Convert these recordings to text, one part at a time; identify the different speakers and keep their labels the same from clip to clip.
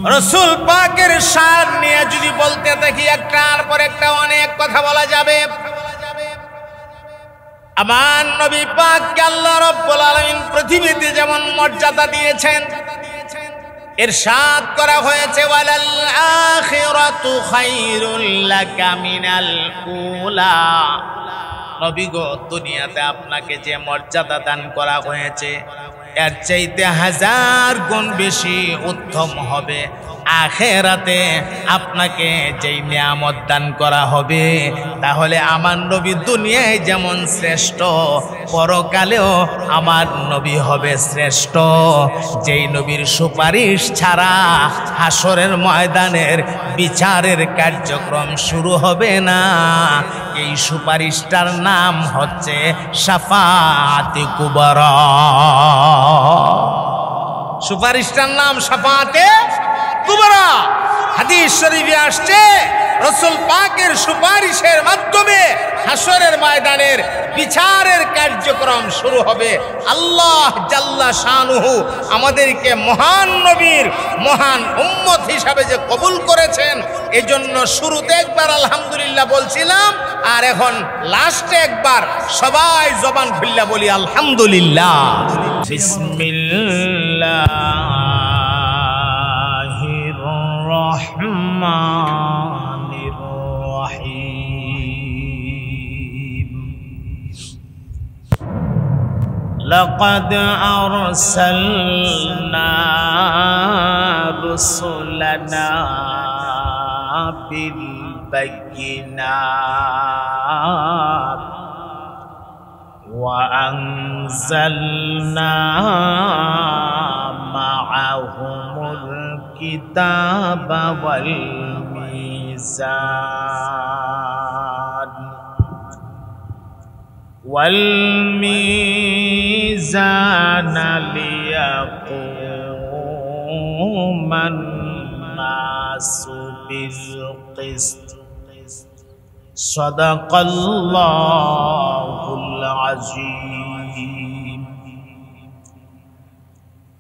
Speaker 1: রাসূল পাকের শান নিয়ে যদি বলতে থাকি একটার পর একটা অনেক কথা বলা যাবে। আমার নবী পাককে আল্লাহ রাব্বুল আলামিন পৃথিবীতে যেমন মর্যাদা দিয়েছেন, ইরশাদ করা হয়েছে ওয়ালাল আখিরাতু খায়রুল লাকা মিনাল উলা। নবী গো, দুনিয়াতে আপনাকে যে মর্যাদা দান করা হয়েছে এর চাইতে 1000 গুণ বেশি উত্তম হবে আখিরাতে আপনাকে যেই নিয়ামত দান করা হবে। তাহলে আমার নবী দুনিয়ায় যেমন শ্রেষ্ঠ, পরকালেও আমার নবী হবে শ্রেষ্ঠ। যেই নবীর সুপারিশ ছাড়া হাসরের ময়দানের বিচারের কার্যক্রম শুরু হবে না। এই সুপারিশটার নাম হচ্ছে শাফাআতে কুবরা। সুপারিশটার নাম শাফাআতে কুবরা। হাদিস শরীফে আসছে রাসূল পাকের সুপারিশের মাধ্যমে হাসরের ময়দানের বিচারের কার্যক্রম শুরু হবে। আল্লাহ জাল্লা শানুহু আমাদেরকে মহান নবীর মহান উম্মত হিসাবে যে কবুল করেছেন, এজন্য শুরুতে একবার আলহামদুলিল্লাহ বলছিলাম, আর এখন লাস্টে একবার সবাই জবান খুললা বলি আলহামদুলিল্লাহ। বিসমিল্লাহির রহমানির রহিম। লাকাদ আরসালনা রুসুলানা বিল বায়িনাত ওয়া আনজালনা মাআহুমুল কিতাবা ওয়াল মিজান লিয়াকুমান নাসু বিল কিসত। সাদাকাল্লাহুল আযীম।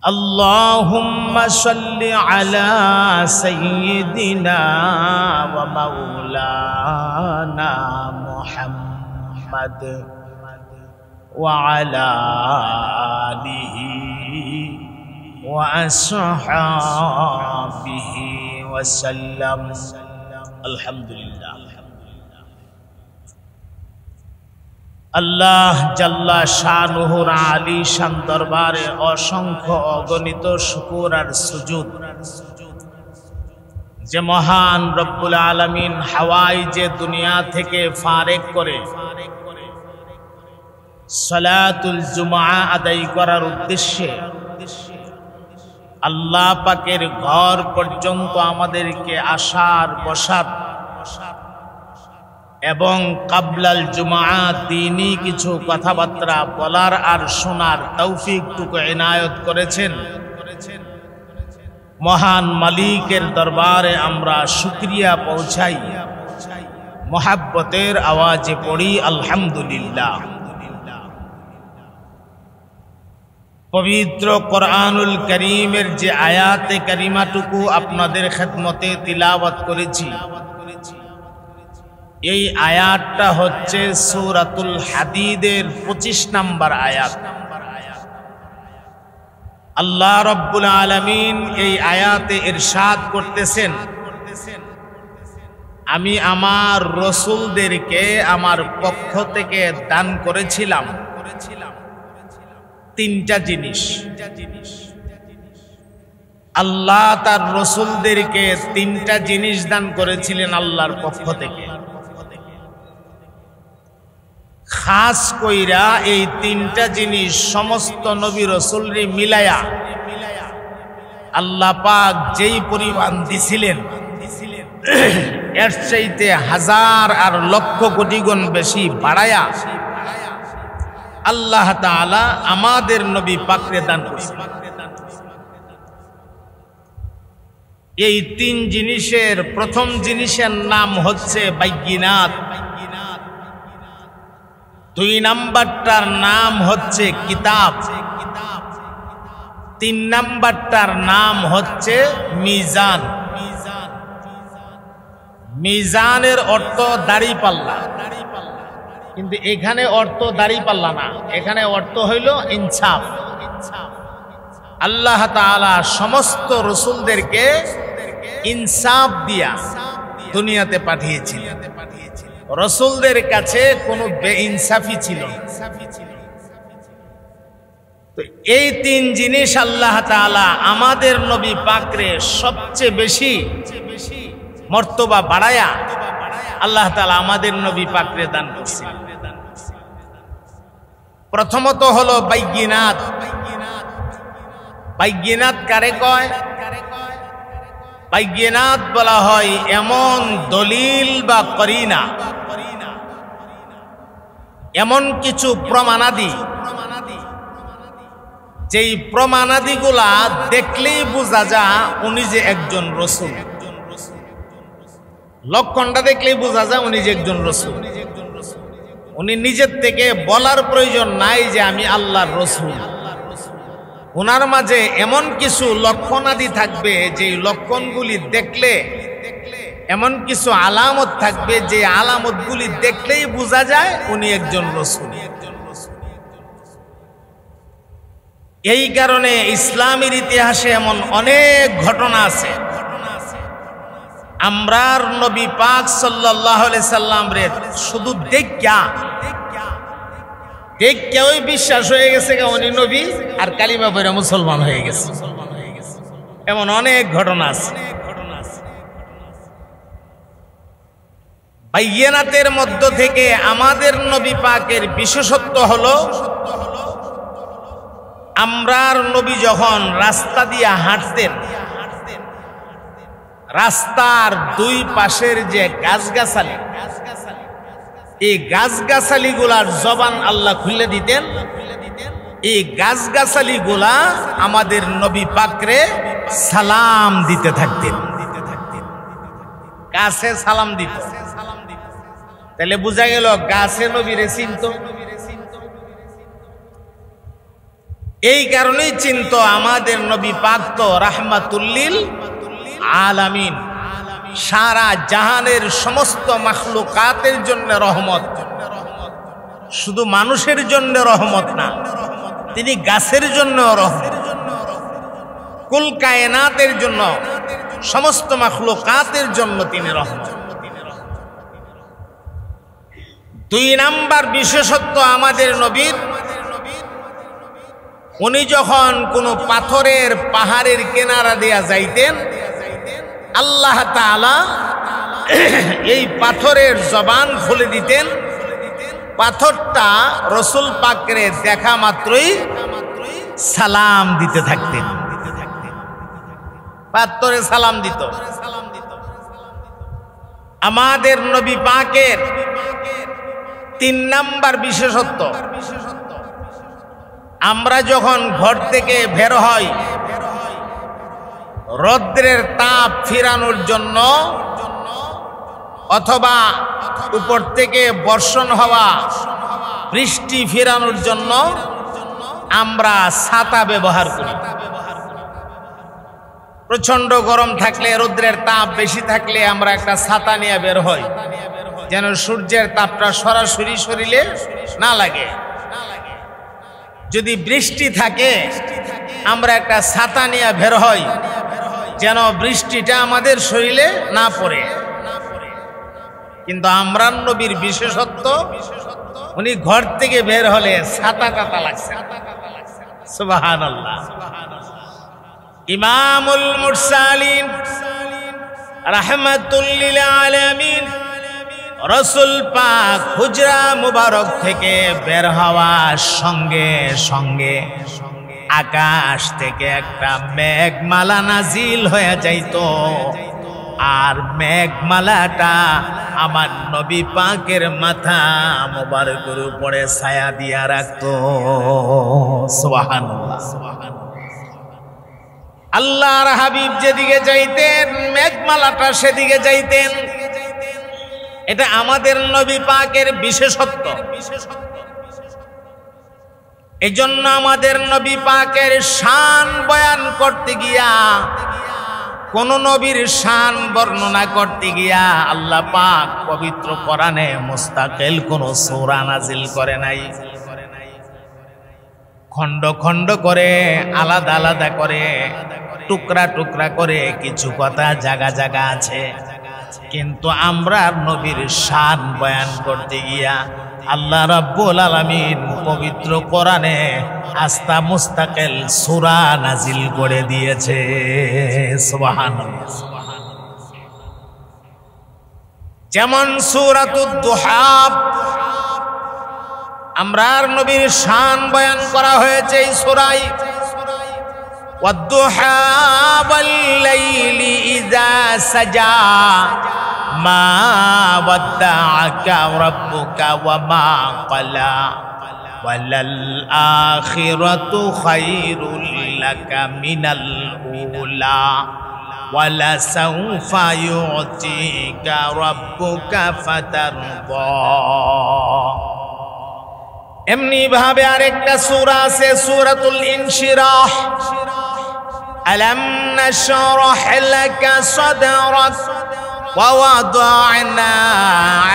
Speaker 1: আল্লাহুম্মা সাল্লি আলা সাইয়্যিদিনা ওয়া মাওলানা মুহাম্মদ ওয়া আলা আলিহি ওয়া আসহাবিহি ওয়া সাল্লাম। আলহামদুলিল্লাহ। আল্লাহ জাল্লা শানুহুর আলী শান দরবারে অসংখ্য অগণিত শুকর আর সুজুদ যে মহান রব্বুল আলামিন হাওয়াই যে দুনিয়া থেকে ফারেক করে সালাতুল জুমআ আদায় করার উদ্দেশ্যে আল্লাহ পাকের ঘর পর্যন্ত আমাদেরকে আসার বসার এবং কাবলাল জুমআ দিনী কিছু কথাবার্তা বলার আর শোনার তৌফিকটুকু এনায়েত করেছেন। মহান মালিকের দরবারে আমরা শুকরিয়া পৌঁছাই, মোহাব্বতের আওয়াজে পড়ি আলহামদুলিল্লাহ। পবিত্র কোরআনুল কারীমের যে আয়াতে কারিমাটুকু আপনাদের খেদমতে তিলাওয়াত করেছি, এই আয়াতটা হচ্ছে সূরাতুল হাদিদের 25 নম্বর আয়াত। আল্লাহ রাব্বুল আলামিন এই আয়াতে ইরশাদ করতেছেন, আমি আমার রাসূলদেরকে আমার পক্ষ থেকে দান করেছিলাম 3টা জিনিস। আল্লাহ তার রাসূলদেরকে 3টা জিনিস দান করেছিলেন আল্লাহর পক্ষ থেকে। খাস কইরা এই 3টা জিনিস সমস্ত নবী রাসূলরে মিলায়া আল্লাহ পাক যেই পরিমাণ দিছিলেন এর চাইতে 1000 আর লক্ষ কোটি গুণ বেশি বাড়ায়া আল্লাহ তাআলা আমাদের নবী পাকরে দান করেছেন। এই 3 জিনিসের প্রথম জিনিসের নাম হচ্ছে বাইয়িনাত, 2 নাম্বারটার নাম হচ্ছে কিতাব, তিন নাম্বারটার নাম হচ্ছে মিজান। মিজানের অর্থ দাড়িপাল্লা, কিন্তু এখানে অর্থ দাড়িপাল্লা না, এখানে অর্থ হইল ইনসাফ। আল্লাহ তাআলা সমস্ত রসুলদেরকে ইনসাফ দিয়া দুনিয়াতে পাঠিয়েছিল। রসুলদের কাছে কোনো বেইনসাফি ছিল না। তো এই তিন জিনিস আল্লাহ তাআলা আমাদের নবী পাকরে সবচেয়ে বেশি মর্তবা বাড়ায়া আল্লাহ তাআলা আমাদের নবী পাকরে দান করছেন। প্রথমত হলো বাইয়িনাত। বাইয়িনাত কারে কয়? বাইয়িনাত বলা হয় এমন দলিল বা করিনা, এমন কিছু প্রমাণাদি, যেই প্রমাণাদিগুলা দেখলেই বোঝা যায় উনি যে একজন রসুল। লক্ষণটা দেখলেই বোঝা যায় উনি যে একজন রসুল। উনি নিজের থেকে বলার প্রয়োজন নাই যে আমি আল্লাহর রসুল। ওনার মাঝে এমন কিছু লক্ষণাদি থাকবে যে লক্ষণগুলি দেখলে, এমন কিছু আলামত থাকবে যে আলামতগুলি দেখলেই বোঝা যায় উনি একজন রসুল। এই কারণে ইসলামের ইতিহাসে এমন অনেক ঘটনা আছে। আমরার নবী পাক সাল্লাল্লাহু আলাইহি সাল্লাম রে শুধু দেখিয়া ওই বিশ্বাস হয়ে গেছে উনি নবী, আর কালিমা পড়ে মুসলমান হয়ে গেছে। এমন অনেক ঘটনা আছে। বাইয়িনাতের মধ্য থেকে আমাদের নবী পাকের বিশেষত্ব হলো, আমরার নবী যখন রাস্তা দিয়ে হাঁটতেন, রাস্তার দুই পাশের যে গাছগাছালি, এই গাছগাছালি গুলার জবান আল্লাহ খুলে দিতেন। এই গাছগাছালি গুলা আমাদের নবী পাকরে সালাম দিতে থাকতেন। গাছে সালাম দিত, তাহলে বোঝা গেল গাছে নবীরে চিনত। এই কারণেই চিন্ত আমাদের নবী পাক তো রাহমাতুল্লিল আলামিন, সারা জাহানের সমস্ত মাখলুকাতের জন্য রহমত। শুধু মানুষের জন্য রহমত না, তিনি গাছের জন্য রহমত, কুল কায়নাতের জন্য, সমস্ত মাখলুকাতের জন্য তিনি রহমত। দুই নাম্বার বিশেষত্ব আমাদের নবীর, উনি যখন কোনো পাথরের পাহাড়ের কিনারা দিয়া যাইতেন, আল্লাহ তাআলা এই পাথরের জবান খুলে দিতেন। পাথরটা রসুল পাকরে দেখা মাত্রই সালাম দিতে থাকতেন, পাথরে সালাম দিত। আমাদের নবী পাকের তিন নাম্বার বিশেষত্ব, আমরা যখন ঘর থেকে বের হই রৌদ্রের তাপ ফিরানোর জন্য, অথবা উপর থেকে বর্ষণ হওয়া বৃষ্টি ফিরানোর জন্য আমরা ছাতা ব্যবহার করি। প্রচন্ড গরম থাকলে, রৌদ্রের তাপ বেশি থাকলে আমরা একটা ছাতা নিয়ে বের হই, যেন সূর্যের তাপটা সরাসরি শরীরে না লাগে। যদি বৃষ্টি থাকে আমরা একটা ছাতা নিয়ে বের হই, যেন বৃষ্টিটা আমাদের শরীরে না পড়ে। কিন্তু আমরার নবীর বিশেষত্ব, উনি ঘর থেকে বের হলে ছাতা টাতা লাগছে। সুবহানাল্লাহ। ইমামুল মুরসালিন রাহমাতুল লিল আলামিন রাসূল পাক হুজরা মুবারক থেকে বের হওয়ার সঙ্গে সঙ্গে আকাশ থেকে একটা মেঘমালা নাজিল হয়ে যাইত, আর মেঘমালাটা আমার নবী পাকের মাথা মুবারকের উপরে ছায়া দিয়া রাখতো। সুবহানাল্লাহ। আল্লাহর হাবিব যেদিকে যাইতেন মেঘমালাটা সেদিকে যাইতেন। এটা আমাদের নবী পাকের বিশেষত্ব। এজন্য আমাদের নবী পাকের শান বয়ান করতে গিয়া, কোন নবীর শান বর্ণনা করতে গিয়া আল্লাহ পাক পবিত্র কোরআনে মুস্তাকিল কোন সূরা নাজিল করে নাই। খণ্ড খণ্ড করে, আলাদা আলাদা করে, টুকরা টুকরা করে কিছু কথা জায়গা জায়গা আছে। কিন্তু আমরা নবীর শান বয়ান করতে গিয়া আল্লাহ রাব্বুল আলামিন পবিত্র কোরআনে আস্তা মুস্তাকিল সূরা নাজিল করে দিয়েছে। সুবহানাল্লাহ। যেমন সূরাতুদ দুহা, আমরার নবীর শান বয়ান করা হয়েছে এই সূরায়। ওয়াদ-দুহা ওয়াল-লাইলি ইযা সাজা মা ওয়াদ্দাআকা রাব্বুকা ওয়া মা ক্বালা ওয়ালাল আখিরাতু খায়রুল লাকা মিনাল উলা ওয়ালা সাউফা ইউতিকা রাব্বুকা ফাতারদা। এমনি ভাবে আরেকটা সূরা আছে সূরাতুল ইনশিরাহ। আলাম নাশরাহ লাকা সাদরাক ওয়া ওয়াদা'না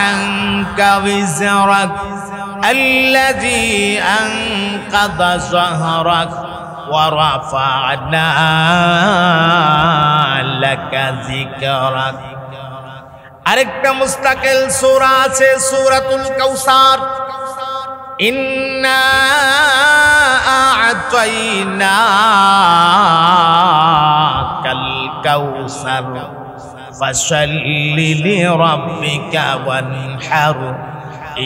Speaker 1: আনকা বিজরাক আল্লাযী আনকাযা যাহরাক ওয়া রাফা'না লাকা যিকরাক। আরেকটা মুস্তাকিল সূরা আছে সূরাতুল কাউসার। ইন্না আ'তাইনাকাল কাউসার ফাসাল্লি লিরাব্বিকা ওয়ানহার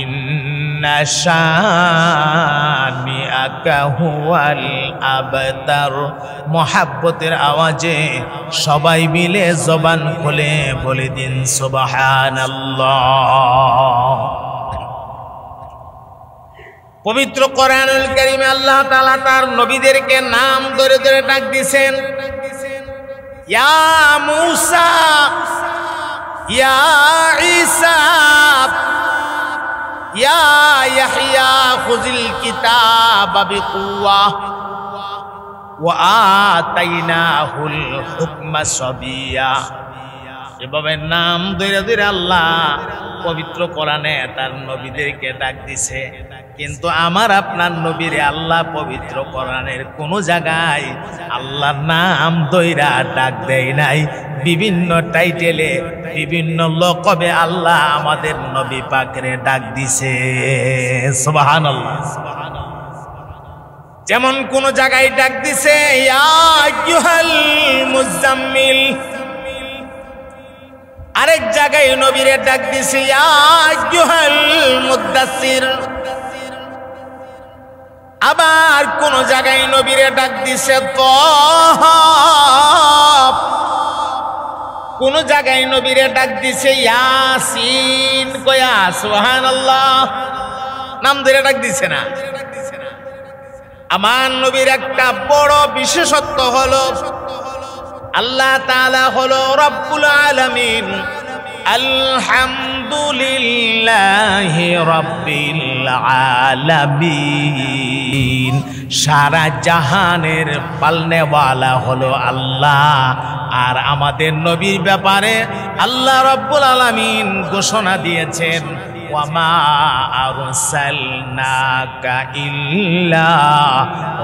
Speaker 1: ইন্না শানিআকা হুয়াল আবতার। মুহাব্বতের আওয়াজে সবাই মিলে জবান খুলে বলে দিন সুবহানাল্লাহ। পবিত্র কোরআনুল কারীমে আল্লাহ তাআলা তার নবীদেরকে নাম ধরে ধরে ডাক দিয়েছেন। ইয়া মূসা, ইয়া ঈসা, ইয়া ইয়াহইয়া খুযিল কিতাবা বিকুওয়া ওয়া আতাইনাহুল হুকমা সাবিয়া। এভাবে নাম ধরে ধরে আল্লাহ পবিত্র কোরআনে তার নবীদেরকে ডাক দিছে। কিন্তু আমার আপনার নবীরে আল্লাহ পবিত্র কোরআনের কোন জায়গায় আল্লাহর নাম ধইরা ডাক দেয় নাই। বিভিন্ন টাইটেলে, বিভিন্ন লকবে আল্লাহ আমাদের নবী পাকরে ডাক দিছে। সুবহানাল্লাহ। যেমন কোন জায়গায় ডাক দিছে ইয়া আইয়ুহাল মুজাম্মিল, আরেক জায়গায় নবীরে ডাক দিছে ইয়া আইয়ুহাল মুদ্দাসসির। আবার কোন জায়গায় নবীরে ডাক দিছে তাহা, কোন জায়গায় নবীরে ডাক দিছে ইয়াসিন। কয়া সুবহানাল্লাহ, নাম ধরে ডাক দিছে না। আমার নবীর একটা বড় বিশেষত্ব হলো আল্লাহ তাআলা হলো রব্বুল আলামিন। আলহামদুলিল্লাহি রাব্বিল আলামিন। সারা জাহানের পালনেওয়ালা হলো আল্লাহ। আর আমাদের নবীর ব্যাপারে আল্লাহ রব্বুল আলামিন ঘোষণা দিয়েছেন ওয়ামা আরসালনাকা ইল্লা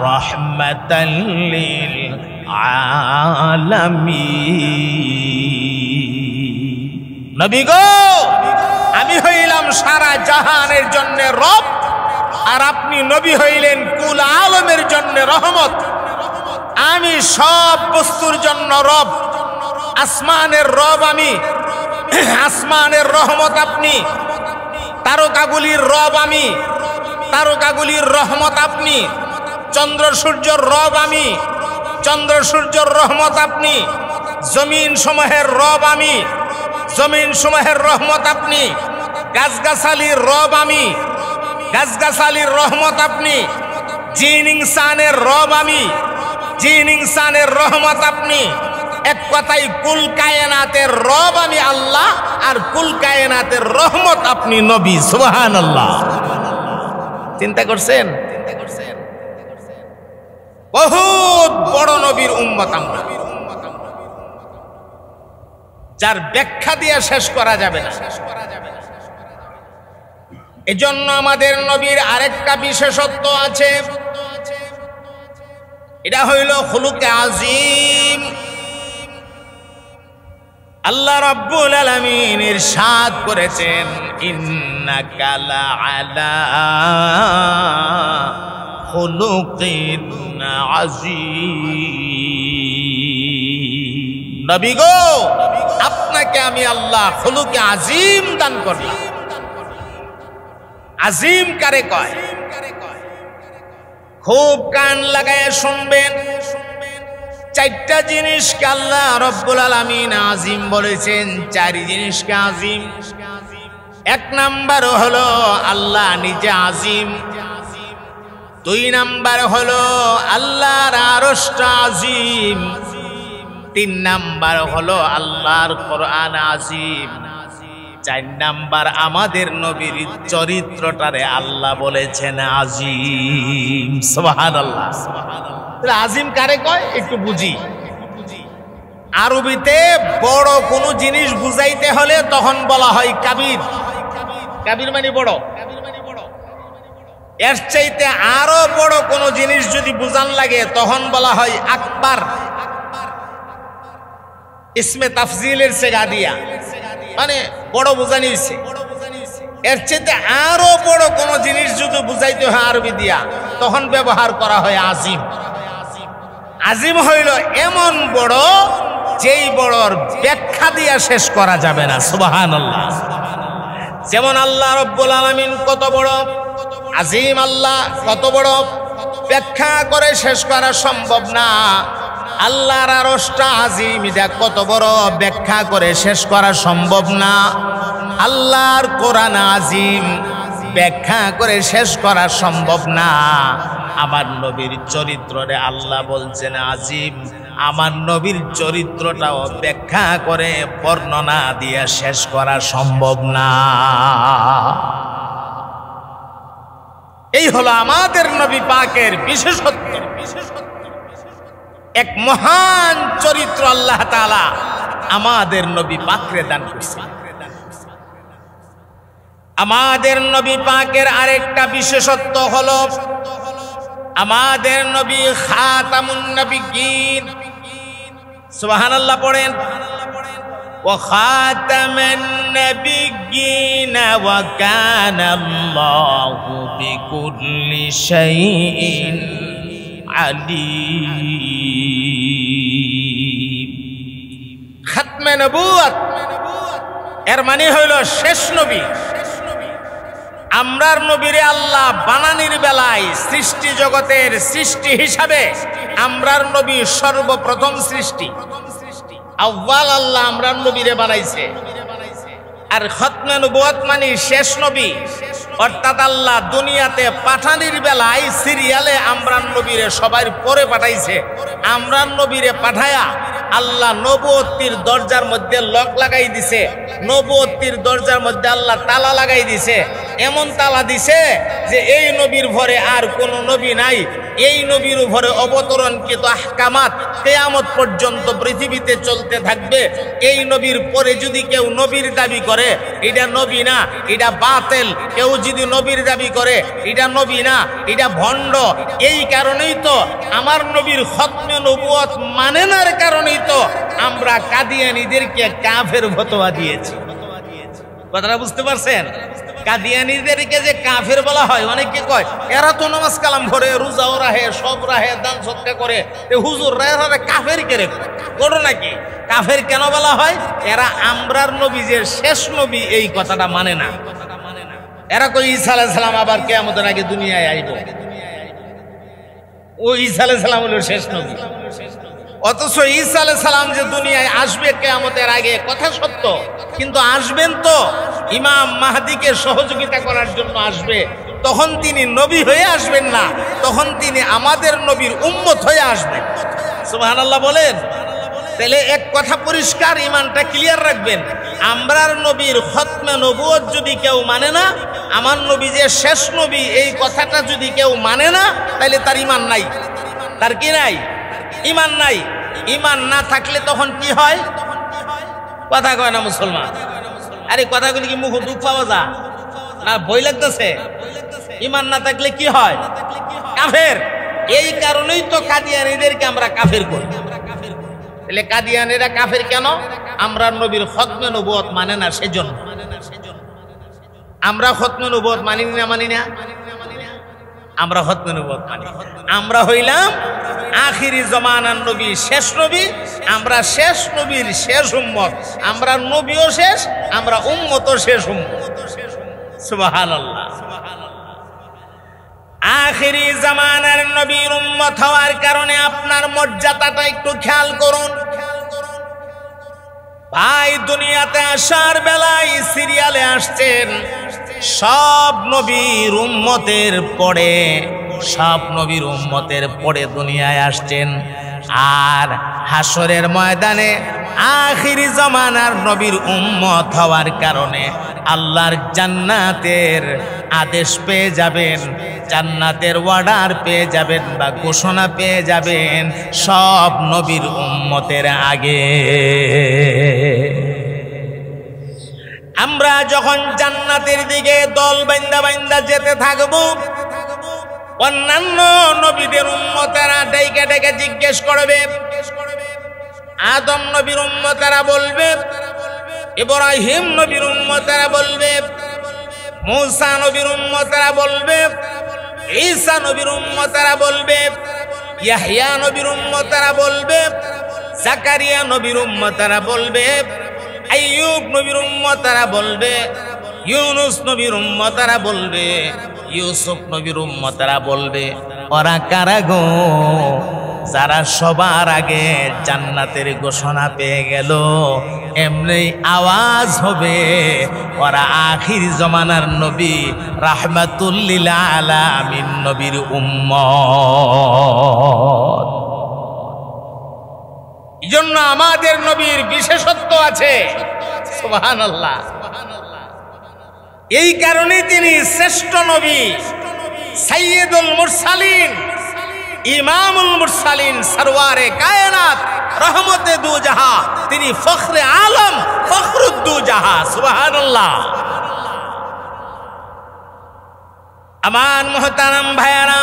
Speaker 1: রাহমাতাল লিল আলামিন। নবী গো, আমি হইলাম সারা জাহানের জন্য রব, আর আপনি নবী হইলেন কুল আলমের জন্য রহমত। আমি সব বস্তুর জন্য রব। আসমানের রব আমি, আসমানের রহমত আপনি। তারকাগুলির রব আমি, তারকাগুলির রহমত আপনি। চন্দ্র সূর্যর রব আমি, চন্দ্র সূর্যর রহমত আপনি। জমিন সমূহের রব আমি, জমিন সমূহের রহমত আপনি। গাছগাছালির রব আমি, গাছগাছালির রহমত আপনি। জিন ইনসানের রব আমি, জিন ইনসানের রহমত আপনি। এক কথাই কুল কায়নাতের রব আমি আল্লাহ, আর কুল কায়নাতের রহমত আপনি নবী। সুবহানাল্লাহ। চিন্তা করছেন? বহুত বড় নবীর উম্মত আমরা, যার ব্যাখ্যা দিয়ে শেষ করা যাবে না। এজন্য আমাদের নবীর আরেকটা বিশেষত্ব আছে, এটা হইল খুলুকে আজিম। আল্লাহ রাব্বুল আলামিন ইরশাদ করেছেন, ইন্নাকা লাআলা খুলুকিন আযীম। নবী গো, আপনাকে আমি আল্লাহ খুলুকে আজিম দান করলাম। আজিম কারে কয়? খুব কান লাগায় শুনবেন, চারটা জিনিসকে আল্লাহ রব্বুল আলামিন আজিম বলেছেন। চারি জিনিসকে আজিম। এক নাম্বার হলো আল্লাহ নিজে আজিম, দুই নাম্বার হলো আল্লাহর আরশটা আজিম, তিন নাম্বার হলো আল্লাহর কোরআন আজিম, চার নাম্বার আমাদের নবীর চরিত্রটারে আল্লাহ বলেছেন আজিম। সুবহানাল্লাহ। আজিম কারে কয় একটু বুঝি। আরবিতে বড় কোনো জিনিস বুঝাইতে হলে তখন বলা হয় কাবির। কাবির মানে বড়। এর চাইতে আরো বড় কোনো জিনিস যদি বুঝান লাগে তখন বলা হয় আকবার। ইসমে তাফজিলের সেগা দিয়া, মানে বড় বুঝানি হইছে। এর চাইতে আরো বড় কোনো জিনিস যদি বুঝাইতে হয় আরবি দিয়া, তখন ব্যবহার করা হয় আজিম। আজিম হইল এমন বড়, যেই বড়র ব্যাখ্যা দিয়া শেষ করা যাবে না। সুবহানাল্লাহ। যেমন আল্লাহ রব্বুল আলামিন কত বড়, আজিম আল্লাহ কত বড়, ব্যাখ্যা করে শেষ করা সম্ভব না। আল্লাহর আরশটা আজিম, এটা কত বড়, ব্যাখ্যা করে শেষ করা সম্ভব না। আল্লাহর কোরআন আজিম, ব্যাখ্যা করে শেষ করা সম্ভব না। আমার নবীর চরিত্রে আল্লাহ বলছেন আজিম, আমার নবীর চরিত্রটাও ব্যাখ্যা করে বর্ণনা দিয়ে শেষ করা সম্ভব না। এই হলো আমাদের নবী পাকের বিশেষত্ব। এক মহান চরিত্র আল্লাহ তাআলা আমাদের নবী পাকরে দান করেছেন। আমাদের নবী পাকের আরেকটা বিশেষত্ব হলো আমাদের নবী খাতামুন নবিয়্যিন। সুবহানাল্লাহ পড়েন। ওয়া খাতামান নবিয়্যিন ওয়া কানা আল্লাহু বিকুল্লি শাইইন আলীম। খাতমে নবুয়ত এর মানে হইল শেষ নবী। আমরার নবীরে আল্লাহ বানানির বেলায় সৃষ্টি জগতের সৃষ্টি হিসাবে আমরার নবী সর্বপ্রথম সৃষ্টি। আউয়াল আল্লাহ আমরার নবীরে বানাইছে। আর খতমে নবুয়ত মানে শেষ নবী, অর্থাৎ আল্লাহ দুনিয়াতে পাঠানির বেলায় সিরিয়ালে আমরার নবীরে সবার পরে পাঠাইছে। আমরার নবীরে পাঠায়া আল্লাহ নবুয়তির দরজার মধ্যে লক লাগাই দিছে। নবুয়তির দরজার মধ্যে আল্লাহ তালা লাগাই দিছে। এমন তালা দিছে যে এই নবীর ভরে আর কোনো নবী নাই। এই নবীর উপরে অবতরণকৃত আহকামাত কিয়ামত পর্যন্ত পৃথিবীতে চলতে থাকবে। এই নবীর পরে যদি কেউ নবীর দাবি করে, এটা নবী না, এটা বাতিল। কেউ যদি নবীর দাবি করে, এটা নবী না, এটা ভণ্ড। এই কারণেই তো আমার নবীর খতমে নবুয়ত মানে নার কারণেই তো আমরা কাদিয়ানীদেরকে কাফের ফতোয়া দিয়েছি। কথাটা বুঝতে পারছেন? কাদিয়ানীদেরকে যে কাফের বলা হয়, অনেকে কয় এরা তো নামাজ কালাম করে, রোজাও রাহে, সব রাহে, দান সদকা করে, হুজুর এরা কাফের কেরে করো নাকি? কাফের কেন বলা হয়? এরা আমরার নবী যে শেষ নবী এই কথাটা মানে না। এরা কই ঈসা আলাইহিস সালাম আবার কিয়ামতের আগে দুনিয়ায় আইব। ও ঈসা আলাইহিস সালাম হলো শেষ নবী, অথচ ঈসা আলাইহিস সালাম যে দুনিয়ায় আসবে কিয়ামতের আগে কথা সত্য, কিন্তু আসবেন তো ইমাম মাহদিকে সহযোগিতা করার জন্য আসবে। তখন তিনি নবী হয়ে আসবেন না, তখন তিনি আমাদের নবীর উম্মত হয়ে আসবেন। সুবহানাল্লাহ বলেন। তাহলে এক কথা পরিষ্কার, ইমানটা ক্লিয়ার রাখবেন। আমরার নবীর খতমে নবুয়ত যদি কেউ মানে না, আমার নবী যে শেষ নবী এই কথাটা যদি কেউ মানে না, তাহলে তার ইমান নাই, তার কি নাই? ইমান নাই। ইমান না থাকলে তখন কি হয়? কথা কয় না মুসলমান। আরে কথাগুলি কি মুখ দুঃখ পাওয়া যা না বই লাগতেছে? ইমান না থাকলে কি হয়? কাফের। এই কারণেই তো কাদিয়ানীদেরকে আমরা কাফের করি। তাহলে কাদিয়ানীরা কাফের কেন? আমরা নবীর খতমে নবুয়ত মানে না, সেজন্য। আমরা খতমে নবুয়ত মানি না? মানি না? আমরা খতমে নবুয়ত মানি। আমরা হইলাম আখিরি জমানার নবী, শেষ নবী। আমরা শেষ নবীর শেষ উম্মত। আমরা নবীও শেষ, আমরা উম্মতও শেষ উম্মত। সুবহানাল্লাহ। আখিরি জামানার নবীর উম্মত হওয়ার কারণে আপনার মর্যাদাটা একটু খেয়াল করুন ভাই। দুনিয়াতে আসার বেলায় সিরিয়ালে আসছেন সব নবীর উম্মতের পরে, সব নবীর উম্মতের পরে দুনিয়ায় আসছেন। আর হাসরের ময়দানে আখিরি জামানার নবীর উম্মত হওয়ার কারণে আল্লাহর জান্নাতের আদেশ পেয়ে যাবেন, জান্নাতের অর্ডার পেয়ে যাবেন বা ঘোষণা পেয়ে যাবেন সব নবীর উম্মতের আগে। আমরা যখন জান্নাতের দিকে দল বাইন্দা বাইন্দা যেতে থাকবো, অন্যান্য নবীদের উম্মতেরা ডেকে ডেকে জিজ্ঞেস করবে। আদম নবীর উম্মতেরা বলবে, ইব্রাহিম নবীর উম্মতেরা বলবে, মূসা নবীর উম্মতেরা বলবে, ঈসা নবীর উম্মতেরা বলবে, ইয়াহইয়া নবীর উম্মতেরা বলবে, জাকারিয়া নবীর উম্মতেরা বলবে, আইয়ুব নবীর উম্মতেরা বলবে, ইউনুস নবীর উম্মতেরা বলবে, ইউসুফ নবীর উম্মতেরা বলবে। ওরা কারা গো? যারা সবার আগে জান্নাতের ঘোষণা পেয়ে গেল। এমনি আওয়াজ হবে, ওরা আখির জমানার নবী রাহমাতুল লিল আলামিন নবীর উম্মত। এজন্য আমাদের নবীর বিশেষত্ব আছে। সুবহানাল্লাহ। এই কারণে তিনি শ্রেষ্ঠ নবী, সাইয়্যিদুল মুরসালিন, ইমামুল মুরসালিন, সরওয়ারে কায়নাত, রহমতে দু জাহা। তিনি ফখরে আলম, ফখরুদ্দু জাহা। সুবহানাল্লাহ। আমার মুহতারাম ভাইয়ারা,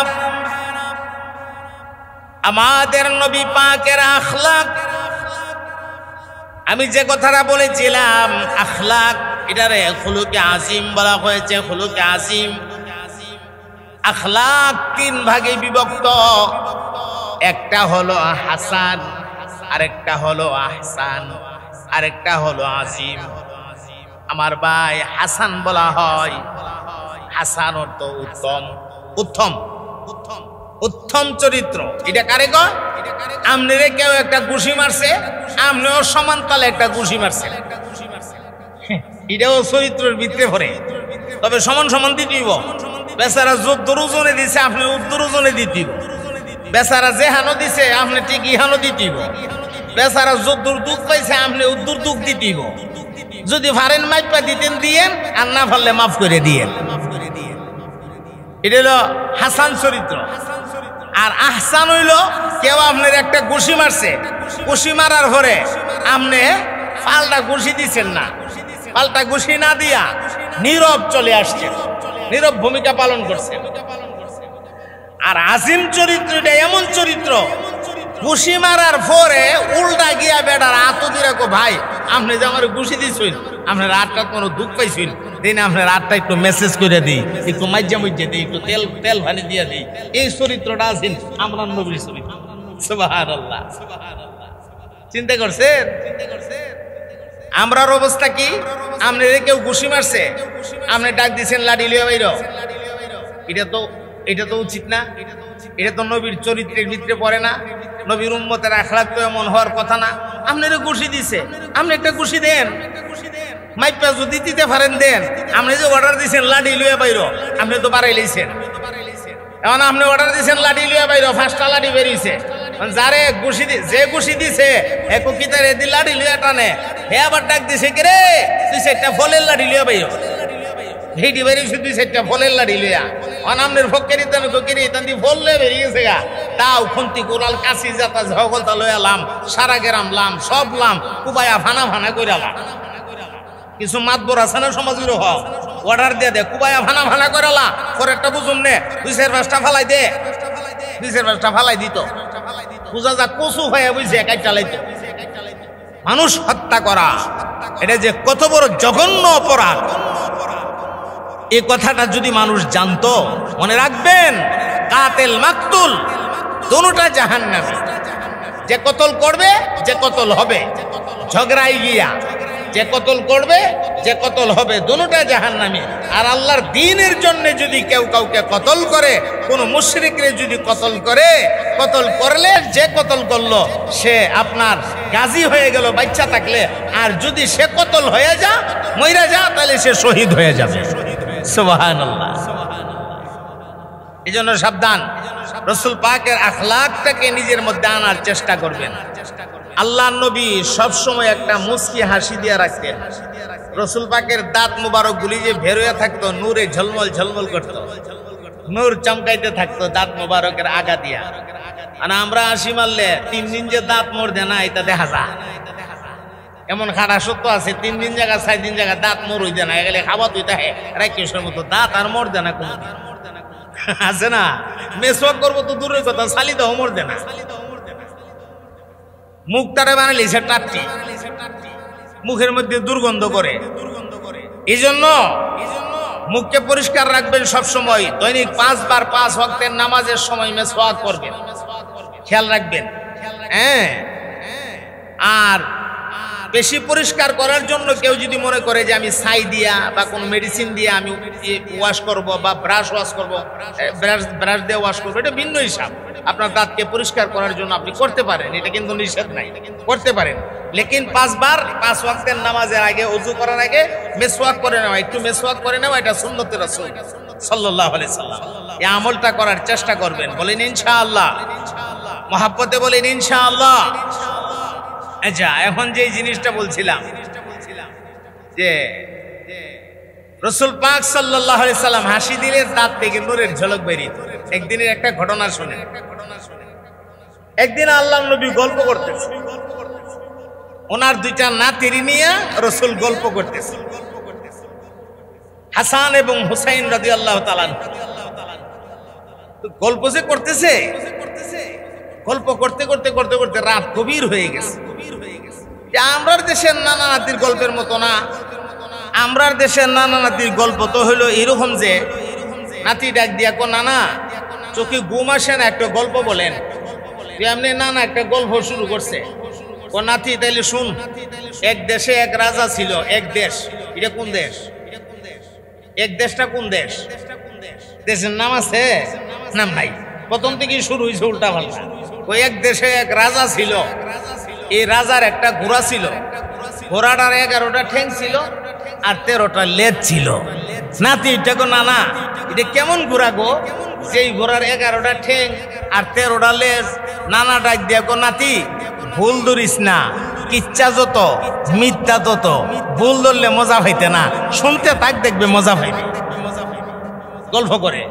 Speaker 1: আমাদের নবী পাকের আখলাক, আমি যে কথাটা বলেছিলাম আখলাক, এটারে খুলুকে আজিম বলা হয়েছে। খুলুকে আজিম, আখলাক তিন ভাগে বিভক্ত। একটা হলো হাসান, আরেকটা হলো আহসান, আরেকটা হলো আজিম। আমার ভাই, হাসান বলা হয়, হাসান অর্থ উত্তম, উত্তম, উত্তম চরিত্র। এটা কারে কয়? আমনেরে কেউ একটা ঘুষি মারছে, আমনেও সমানতালে একটা ঘুষি মারছে, এটাও চরিত্রের ভিতরে পড়ে। তবে সমান সমান দিতেইব। বেচারা যদ্দুর ওজনে দিছে, আপনি উদ্দুর ওজনে দিতেইব। বেচারা যে হানো দিছে, আপনি ঠিক ইহানো দিতেইব। বেচারা যদ্দুর দুঃখ পাইছে, আপনি উদ্দুর দুঃখ দিতেইব। যদি ফারেন মাইপা দিতেন দিয়েন, আর না পারলে মাফ করে দিয়েন। এটা হলো হাসান চরিত্র। আর আহসান হইল, কেউ আপনার একটা ঘুষি মারছে, ঘুষি মারার পরে আপনি পাল্টা ঘুষি দিচ্ছেন না, পাল্টা ঘুষি না দিয়া নীরব চলে আসছে, নীরব ভূমিকা পালন করছে। আর আজিম চরিত্র এটা এমন চরিত্র, ঘুষি মারার পরে উল্টা গিয়া বেটার আতো দিয়ে রাখো, ভাই আপনি যে আমার ঘুষি দিচ্ছেন, আপনার রাতটা কোনো দুঃখ পাইছেন, দিন আপনার রাতটা একটু মেসেজ করে দিই, একটু মাইজা মুইজা দিই, একটু তেল ভানি দিয়ে দিই। এই চরিত্রটা আছেন আমরা নবীর চরিত্র। সুবহানাল্লাহ। চিন্তা করছেন আমরার অবস্থা কি? আপনি কেউ ঘুষি মারছে, আপনি ডাক দিচ্ছেন লাঠি লিয়ে বাইর, এটা তো উচিত না। এটা তো নবীর চরিত্রের ভিতরে পড়ে না। নবীর উম্মতের আখলাক তো এমন হওয়ার কথা না। আপনার ঘুষি দিছে, আপনি একটা ঘুষি দেন, মাইপা যদি দিতে পারেন দেন। আপনি যে অর্ডার দিচ্ছেন লাঠি লিয়ে বাইর, আপনি তো বাড়াই লইছেন। এখন আপনি অর্ডার দিচ্ছেন লাঠি লিয়ে বাইর, 5টা লাঠি বেরিয়েছে। যারে ঘুষি যে ঘুষি দিছে একো কিতার এদি লাঠি লিয়ে টানে, হে আবার ডাক দিছে কে রে, তুই 4টা ফলের লাঠি লিয়ে বাইর, হেঁটি বেরিয়েছে 2-4টা ফলের লাঠি লিয়া। অনামনের ফকিরি তান ফকিরি তান্দি বললে বেরিয়ে গেছে গা তাও খুন্তি কোরাল কাশি যাতা ঝগলতা লয়ালাম সারা গেরাম লাম সব লাম কুবায়া ফানা ফানা কইরালাম কিছু মাতবর আছে না সমাজের হ অর্ডার দিয়ে দে কুবায়া ফানা ফানা কইরালা পরেরটা বুঝুম নে 2-4-5টা ফালাই দে 2-4-5টা ফালাই দিত বুঝা যা কচু হয়ে বুঝছে একাই চালাইতো মানুষ হত্যা করা এটা যে কত বড় জঘন্য অপরাধ এই কথাটা যদি মানুষ জানতো মনে রাখবেন কাতেল মাকতুল দুটোটা জাহান্নামী যে কতল করবে যে কতল হবে ঝগড়াই গিয়া যে কতল করবে যে কতল হবে দুটোটা জাহান্নামী আর আল্লাহর দ্বীনের জন্য যদি কেউ কাউকে কতল করে কোন মুশরিকরে যদি কতল করে কতল করলে যে কতল করলো সে আপনার গাজী হয়ে গেল বাচ্চা থাকলে আর যদি সে কতল হয়ে যা মইরা যা তাহলে সে শহীদ হয়ে যাবে সুবহানাল্লাহ এজন্য সাবধান রাসূল পাকের আখলাকটাকে নিজের মধ্যে আনার চেষ্টা করবেন আল্লাহর নবী সব সময় একটা মুস্কি হাসি দিয়ে রাখতেন রাসূল পাকের দাঁত মোবারক গুলি যে বের হয়ে থাকতো নূরে ঝলমল ঝলমল করত নূর চমকাইতে থাকতো দাঁত মোবারকের আগা দিয়া আর আমরা হাসি মারলে 3 দিন যে দাঁত মোর দেনা এটা দেখা যায় এমন খাড়া সত্য আছে 3 দিন জায়গা 4 দিন জায়গা দাঁত মোর হইতে না গেলে খাওয়া তুইতে হে রাইকেশের মতো দাঁত আর মোর দেনা কোন আছে না মেসওয়াক করবো তো দূরের কথা সালি দাও মোর দেনা মুখ তারে বানালি সে টাট্টি মুখের মধ্যে দুর্গন্ধ করে এই জন্য মুখকে পরিষ্কার রাখবেন সব সময় দৈনিক 5 বার 5 ওয়াক্তের নামাজের সময় মেসওয়াক করবেন খেয়াল রাখবেন হ্যাঁ আর বেশি পরিষ্কার করার জন্য কেউ যদি মনে করে যে আমি ছাই দিয়া বা কোনো মেডিসিন দিয়ে আমি ওয়াশ করব বা ব্রাশ ওয়াশ করব ব্রাশ দিয়ে ওয়াশ করবো এটা ভিন্ন হিসাব আপনার দাঁতকে পরিষ্কার করার জন্য আপনি করতে পারেন এটা কিন্তু নিষেধ নাই করতে পারেন লেকিন 5 বার 5 ওয়াক্তের নামাজের আগে ওযু করার আগে মেসওয়াক করে নেওয়া একটু মেসওয়াক করে নেওয়া এটা সুন্নতে রাসূল সাল্লাল্লাহু আলাইহি সাল্লাম এই আমলটা করার চেষ্টা করবেন বলেন ইনশাআল্লাহ মহব্বতে বলেন ইনশাআল্লাহ আচ্ছা এখন যে জিনিসটা বলছিলাম যে রাসূল পাক সাল্লাল্লাহু আলাইহি সাল্লাম হাসি দিলে দাঁত থেকে নূরের ঝলক বেরিয়ে একদিনের একটা ঘটনা শুনে একদিন আল্লাহর নবী গল্প করতেছে ওনার দুইটা নাতিরি নিয়ে রাসূল গল্প করতেছে হাসান এবং হুসাইন রাদিয়াল্লাহু তাআলা গল্প যে করতেছে গল্প করতে করতে করতে করতে রাত গভীর হয়ে গেছে আমরার দেশের নানা নাতির গল্পের মতো না আমরার দেশের নানা নাতির গল্প তো হইলো এরকম যে নাতি ডাক দিয়া কো নানা চোখে ঘুম আসে না একটা গল্প বলেন এমনি নানা একটা গল্প শুরু করছে ও নাতি তাইলে শুন এক দেশে এক রাজা ছিল এক দেশ এটা কোন দেশ এক দেশটা কোন দেশ দেশের নাম আছে নাম নাই প্রথম থেকেই শুরু হয়েছে উল্টা পাল্টা ওই এক দেশে এক রাজা ছিল এই রাজার একটা ঘোড়া ছিল ঘোড়াটার 11টা ঠ্যাং ছিল আর 13টা লেজ ছিল নাতি এটা গো নানা এটা কেমন ঘোড়া গো যেই ঘোড়ার 11টা ঠ্যাং আর 13টা লেজ নানা ডাক দিয়া গো নাতি ভুল ধরিস না কিচ্ছা যত মিথ্যা তত ভুল ধরলে মজা পাইতে না শুনতে তাক দেখবে মজা পাইবে গল্প করে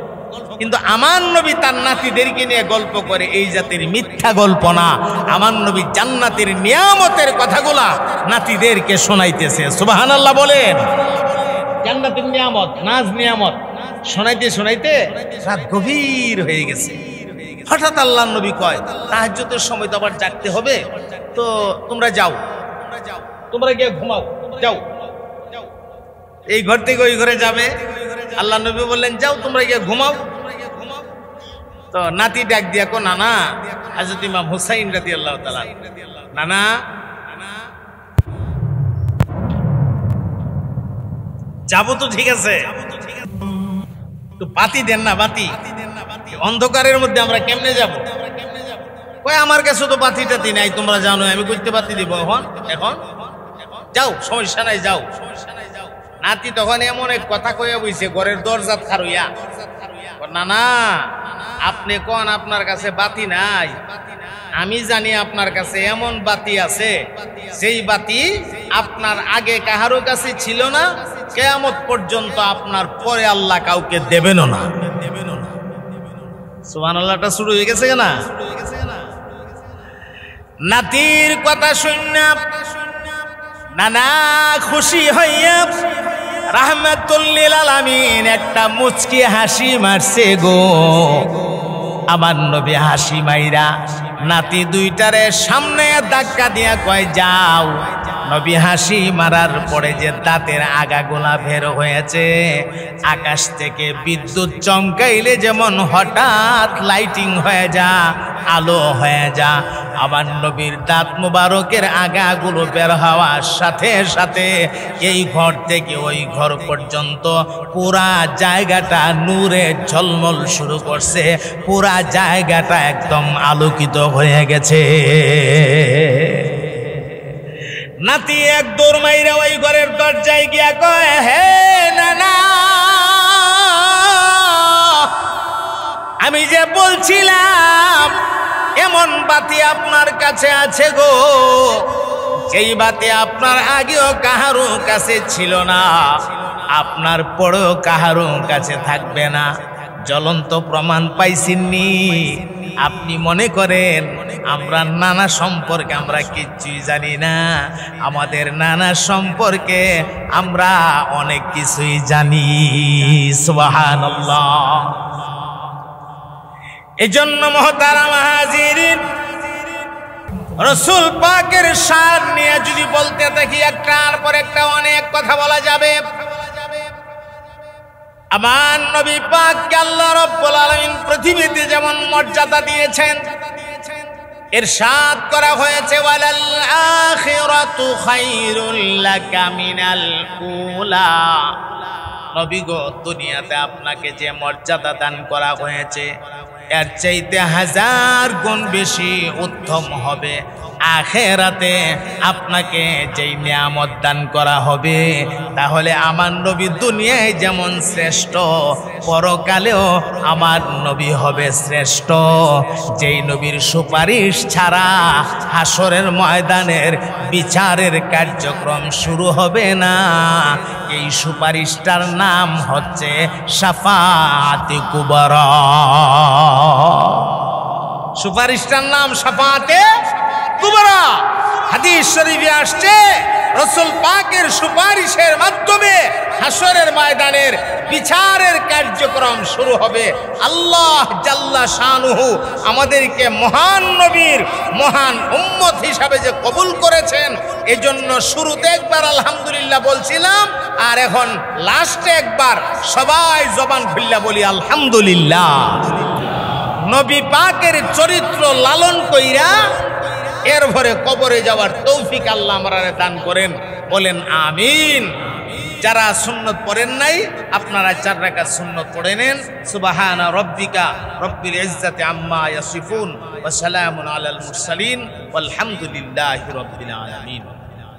Speaker 1: কিন্তু আমার নবী তার নাতিদেরকে নিয়ে গল্প করে এই জাতির মিথ্যা গল্প না আমার নবী জান্নাতের নিয়ামতের কথাগুলা নাতিদেরকে শোনাইতেছে সুবহানাল্লাহ বলেন জান্নাতের নিয়ামত নাজ নিয়ামত শোনাইতে শোনাইতে রাত গভীর হয়ে গেছে হঠাৎ আল্লাহর নবী কয় তাহাজ্জুদের সময় তো আবার জাগতে হবে তো তোমরা যাও তোমরা গিয়ে ঘুমাও যাও এই ঘর থেকে ওই ঘরে যাবে আল্লাহ নবী বললেন যাও তোমরা গিয়ে ঘুমাও তো নাতি ডাক দিয়া কো নানা হযরত ইমাম হুসাইন রাদিয়াল্লাহু তাআলা নানা যাবো তো ঠিক আছে তো বাতি দেন না বাতি অন্ধকারের মধ্যে আমরা কেমনে যাব কই আমার কাছে তো বাতি টাতি নাই তোমরা জানো আমি কইতে বাতি দিব এখন যাও সমস্যা নাই যাও নাতি তখন এমন এক কথা কইয়া বইছে ঘরের দরজা খারুইয়া নানা আপনি কোন আপনার কাছে বাতি নাই আমি জানি আপনার কাছে এমন বাতি আছে যেই বাতি আপনার আগে কাহারো কাছে ছিল না কিয়ামত পর্যন্ত আপনার পরে আল্লাহ কাউকে দেবেনও না সুবহানাল্লাহটা শুরু হয়ে গেছে না? নাতির কথা শুননা নানা খুশি হইয়া রাহমাতুল লিল আলামিন একটা মুচকি হাসি মারছে গো। আমার নবী হাসি মাইরা নাতি দুইটারে সামনে ধাক্কা দিয়া কয় যাও। নবী হাসি মারার পরে যে দাঁতের আগাগোলা বের হয়েছে, আকাশ থেকে বিদ্যুৎ চমকাইলে যেমন হঠাৎ লাইটিং হয়ে যা, আলো হয়ে যা, আমার নবীর দাঁত মুবারকের আগাগুলো বের হওয়ার সাথে সাথে এই ঘর থেকে ওই ঘর পর্যন্ত পুরা জায়গাটা নূরে ঝলমল শুরু করছে, পুরা জায়গাটা একদম আলোকিত হয়ে গেছে। নাতি এক দৌড় মাইরা ওই ঘরের দরজায় গিয়া কয়, হে নানা, আমি যে বলছিলাম এমন বাতি আপনার কাছে আছে গো, যেই বাতি আপনার আগেও কাহারো কাছে ছিল না, আপনার পরেও কাহারো কাছে থাকবে না। জ্বলন্ত প্রমাণ পাইছেননি? আপনি মনে করেন আমরা নানা সম্পর্কে আমরা কিচ্ছুই জানি না? আমাদের নানা সম্পর্কে আমরা অনেক কিছুই জানি। সুবহানাল্লাহ। এজন্য মুহতারাম হাজিরিন, রাসূল পাকের শান নিয়ে যদি বলতে থাকি একটার পর একটা অনেক কথা বলা যাবে। আমার নবী পাককে আল্লাহ রাব্বুল আলামিন পৃথিবীতে যেমন মর্যাদা দিয়েছেন, ইরশাদ করা হয়েছে, ওয়ালাল আখিরাতু খায়রুল লাকা মিনাল উলা। নবী গো, দুনিয়াতে আপনাকে যে মর্যাদা দান করা হয়েছে এর চাইতে 1000 গুণ বেশি উত্তম হবে আখিরাতে আপনাকে যেই নিয়ামত দান করা হবে। তাহলে আমার নবী দুনিয়ায় যেমন শ্রেষ্ঠ, পরকালেও আমার নবী হবে শ্রেষ্ঠ। যেই নবীর সুপারিশ ছাড়া হাসরের ময়দানের বিচারের কার্যক্রম শুরু হবে না, এই সুপারিশটার নাম হচ্ছে শাফাআতে কুবরা। সুপারিশটার নাম শাফাআতে কুবরা। হাদিস শরীফে আসছে, রাসূল পাকের সুপারিশের মাধ্যমে হাসরের ময়দানের বিচারের কার্যক্রম শুরু হবে। আল্লাহ জাল্লা শানুহু আমাদেরকে মহান নবীর মহান উম্মত হিসাবে যে কবুল করেছেন, এজন্য শুরুতে একবার আলহামদুলিল্লাহ বলছিলাম, আর এখন লাস্টে একবার সবাই জবান খুললা বলি আলহামদুলিল্লাহ। নবী পাকের চরিত্র লালন কইরা এর ভরে কবরে যাওয়ার তৌফিক আল্লাহ আমারে দান করেন, বলেন আমিন। যারা সুন্নত পড়েন নাই আপনারা 4 রাকাত সুন্নত পড়ে নেন। সুবহানা রাব্বিকা রব্বিল ইজ্জাতি আম্মা ইয়াসিফুন ওয়া সালামুন আলাল মুরসালিন ওয়ালহামদুলিল্লাহি রাব্বিল আলামিন।